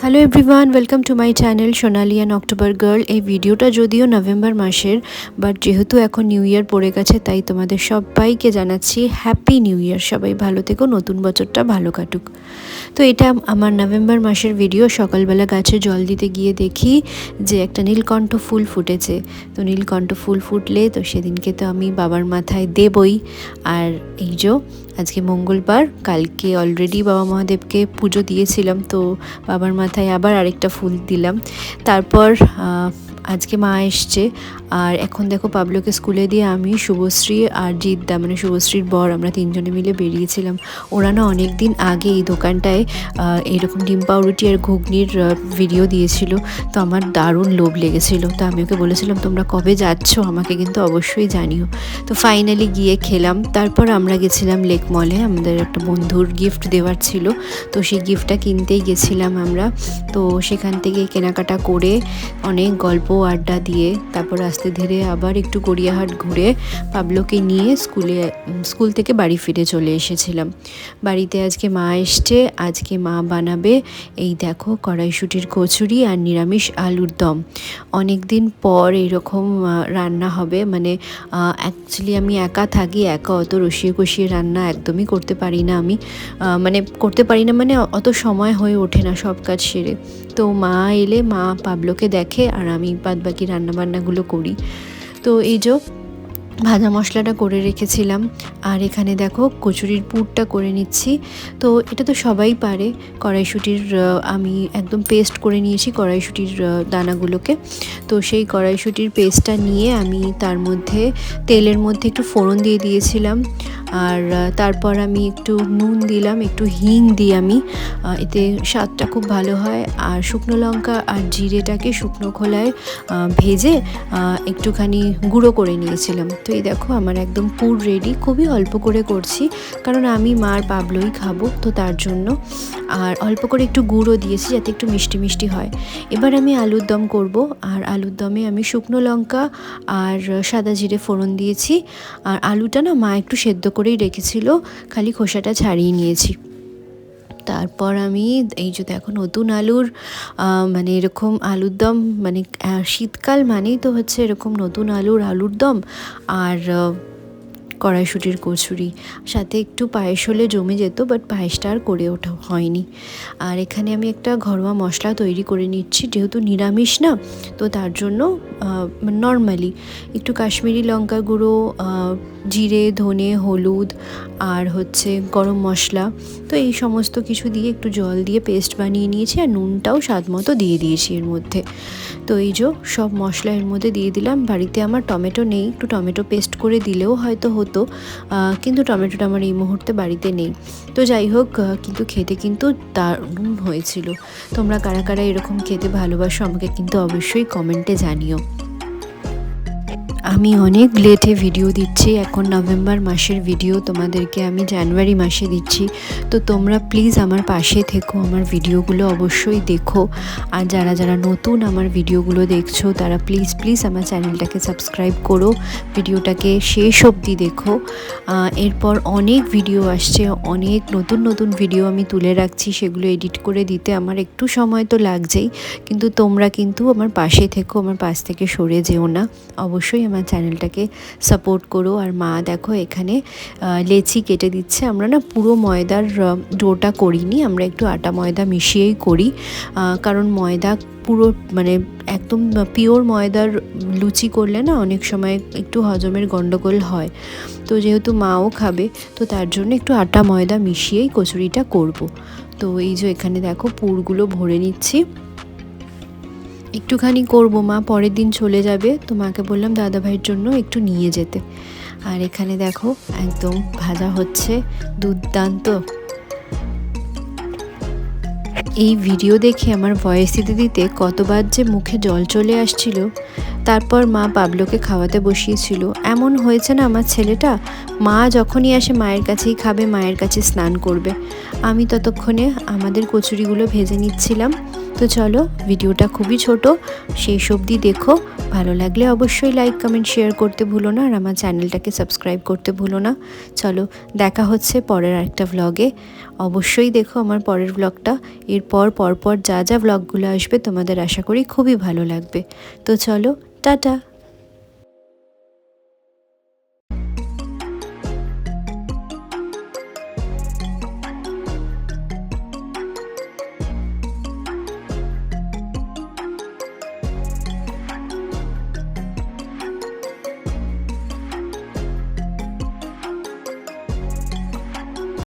Hello everyone, welcome to my channel Sonali and October girl. এই ভিডিওটা যদিও November মাসের, বাট যেহেতু এখন নিউ ইয়ার পড়ে গেছে তাই তোমাদের সবাইকে জানাচ্ছি হ্যাপি নিউ ইয়ার। সবাই ভালো থেকো, নতুন বছরটা ভালো কাটুক। তো এটা আমার নভেম্বর মাসের ভিডিও। সকালবেলা গাছে জল দিতে গিয়ে দেখি যে একটা নীলকণ্ঠ ফুল ফুটেছে। তো নীলকণ্ঠ ফুল ফুটলে তো সেদিনকে তো আমি বাবার মাথায় দেবই। আর এই যে আজকে মঙ্গলবার, কালকে অলরেডি বাবা মহাদেবকে পুজো দিয়েছিলাম, তো বাবার মাথায় আবার আরেকটা ফুল দিলাম। তারপর আজকে মা এসছে, আর এখন দেখো পাবলোকে স্কুলে দিয়ে আমি, শুভশ্রী আর জিদ্দা মানে শুভশ্রীর বর, আমরা তিনজনে মিলে বেরিয়েছিলাম। ওরা না অনেক দিন আগে এই দোকানটায় এইরকম ডিম পাউরুটি আর ঘুগনির ভিডিও দিয়েছিল, তো আমার দারুণ লোভ লেগেছিল। তো আমি ওকে বলেছিলাম তোমরা কবে যাচ্ছ আমাকে কিন্তু অবশ্যই জানিও। তো ফাইনালি গিয়ে খেলাম। তারপর আমরা গেছিলাম লেক মলে, আমাদের একটা বন্ধুর গিফট দেওয়ার ছিল, তো সেই গিফটটা কিনতেই গেছিলাম আমরা। তো সেখান থেকে কেনাকাটা করে অনেক গল্প আড্ডা দিয়ে তারপর আস্তে ধীরে আবার একটু গড়িয়াহাট ঘুরে পাবলোকে নিয়ে স্কুল থেকে বাড়ি ফিরে চলে এসেছিলাম। বাড়িতে আজকে মা এসছে, আজকে মা বানাবে এই দেখো কড়াইশুঁটির কচুরি আর নিরামিষ আলুর দম। অনেক দিন পর এইরকম রান্না হবে, মানে অ্যাকচুয়ালি আমি একা থাকি, একা অত রসিয়ে কষিয়ে রান্না একদমই করতে পারি না আমি, মানে অত সময় হয়ে ওঠে না সব কাজ সেরে। তো মা এলে মা পাবলোকে দেখে আর আমি বাদবাকি রান্নাবান্নাগুলো করি। তো এই যে ভাজা মশলাটা করে রেখেছিলাম, আর এখানে দেখো কচুরির পুরটা করে নিচ্ছি। তো এটা তো সবাই পারে, কড়াইশুঁটির আমি একদম পেস্ট করে নিয়েছি কড়াইশুঁটির দানাগুলোকে। তো সেই কড়াইশুঁটির পেস্টটা নিয়ে আমি তার মধ্যে তেলের মধ্যে একটু ফোড়ন দিয়ে দিয়েছিলাম, আর তারপর আমি একটু নুন দিলাম, একটু হিং দিই আমি, এতে স্বাদটা খুব ভালো হয়। আর শুকনো লঙ্কা আর জিরেটাকে শুকনো খোলায় ভেজে একটুখানি গুঁড়ো করে নিয়েছিলাম। তো এই দেখো আমার একদম পুর রেডি, খুবই অল্প করে করছি কারণ আমি মার পাবলোই খাবো, তো তার জন্য। আর অল্প করে একটু গুঁড়ো দিয়েছি যাতে একটু মিষ্টি মিষ্টি হয়। এবার আমি আলুর দম করব, আর আলুর দমে আমি শুকনো লঙ্কা আর সাদা জিরে ফোড়ন দিয়েছি। আর আলুটা না মা একটু সেদ্ধ করেই রেখেছিল, খালি খোসাটা ছাড়িয়ে নিয়েছি। তারপর আমি এই যে দেখো নতুন আলুর মানে এরকম আলুর দম, মানে শীতকাল মানেই তো হচ্ছে এরকম নতুন আলুর দম আর কড়াইশুঁটির কচুরি, সাথে একটু পায়েস হলে জমে যেত, বাট পায়েসটা আর করে ওঠা হয়নি। আর এখানে আমি একটা ঘরোয়া মশলা তৈরি করে নিচ্ছি, যেহেতু নিরামিষ না, তো তার জন্য নর্মালি একটু কাশ্মীরি লঙ্কা গুঁড়ো, জিরে ধনে হলুদ আর হচ্ছে গরম মশলা, তো এই সমস্ত কিছু দিয়ে একটু জল দিয়ে পেস্ট বানিয়ে নিয়েছি, আর নুনটাও স্বাদ মতো দিয়ে দিয়েছি এর মধ্যে। তো এই যে সব মশলা এর মধ্যে দিয়ে দিলাম। বাড়িতে আমার টমেটো নেই, একটু টমেটো পেস্ট করে দিলেও হয়তো হতো, কিন্তু টমেটোটা আমার এই মুহূর্তে বাড়িতে নেই। তো যাই হোক, কিন্তু খেতে কিন্তু দারুণ হয়েছিল। তোমরা কারা কারা এরকম খেতে ভালোবাসো আমাকে কিন্তু অবশ্যই কমেন্টে জানিও। আমি অনেক লেটে ভিডিও দিচ্ছি, এখন নভেম্বর মাসের ভিডিও তোমাদেরকে আমি জানুয়ারি মাসে দিচ্ছি। তো তোমরা প্লিজ আমার পাশে থেকো, আমার ভিডিওগুলো অবশ্যই দেখো। আর যারা যারা নতুন আমার ভিডিওগুলো দেখছো তারা প্লিজ প্লিজ আমার চ্যানেলটাকে সাবস্ক্রাইব করো, ভিডিওটাকে শেষ অবধি দেখো। এরপর অনেক ভিডিও আসছে, অনেক নতুন নতুন ভিডিও আমি তুলে রাখছি, সেগুলো এডিট করে দিতে আমার একটু সময় তো লাগছেই, কিন্তু তোমরা কিন্তু আমার পাশে থেকো, আমার পাশ থেকে সরে যেও না, অবশ্যই আমার চ্যানেলটাকে সাপোর্ট করো। আর মা দেখো এখানে লেচি কেটে দিচ্ছে। আমরা না পুরো ময়দার ডোটা করিনি, আমরা একটু আটা ময়দা মিশিয়েই করি, কারণ ময়দা পুরো মানে একদম পিওর ময়দার লুচি করলে না অনেক সময় একটু হজমের গন্ডগোল হয়। তো যেহেতু মাও খাবে, তো তার জন্য একটু আটা ময়দা মিশিয়েই কচুরিটা করব। তো এই যে এখানে দেখো পুরগুলো ভরে নিচ্ছি, একটুখানি করব, মা পরের দিন চলে যাবে, তো মাকে বললাম দাদা ভাইয়ের জন্য একটু নিয়ে যেতে। আর এখানে দেখো একদম ভাজা হচ্ছে, দুর্দান্ত। এই ভিডিও দেখে আমার ভয়েস দিতে দিতে কতবার যে মুখে জল চলে আসছিল। তারপর মা পাবলোকে খাওয়াতে বসিয়েছিল। এমন হয়েছে না আমার ছেলেটা, মা যখনই আসে মায়ের কাছেই খাবে, মায়ের কাছে স্নান করবে। আমি ততক্ষণে আমাদের কচুরিগুলো ভেজে নিচ্ছিলাম। তো চলো, ভিডিওটা খুবই ছোট, শেষ অবধি দেখো। ভালো লাগলে অবশ্যই লাইক কমেন্ট শেয়ার করতে ভুলো না, আর আমার চ্যানেলটাকে সাবস্ক্রাইব করতে ভুলো না। চলো, দেখা হচ্ছে পরের একটা ভ্লগে। অবশ্যই দেখো আমার পরের ভ্লগটা। এরপর পরপর যা যা ভ্লগগুলো আসবে তোমাদের আশা করি খুবই ভালো লাগবে। তো চলো, টাটা।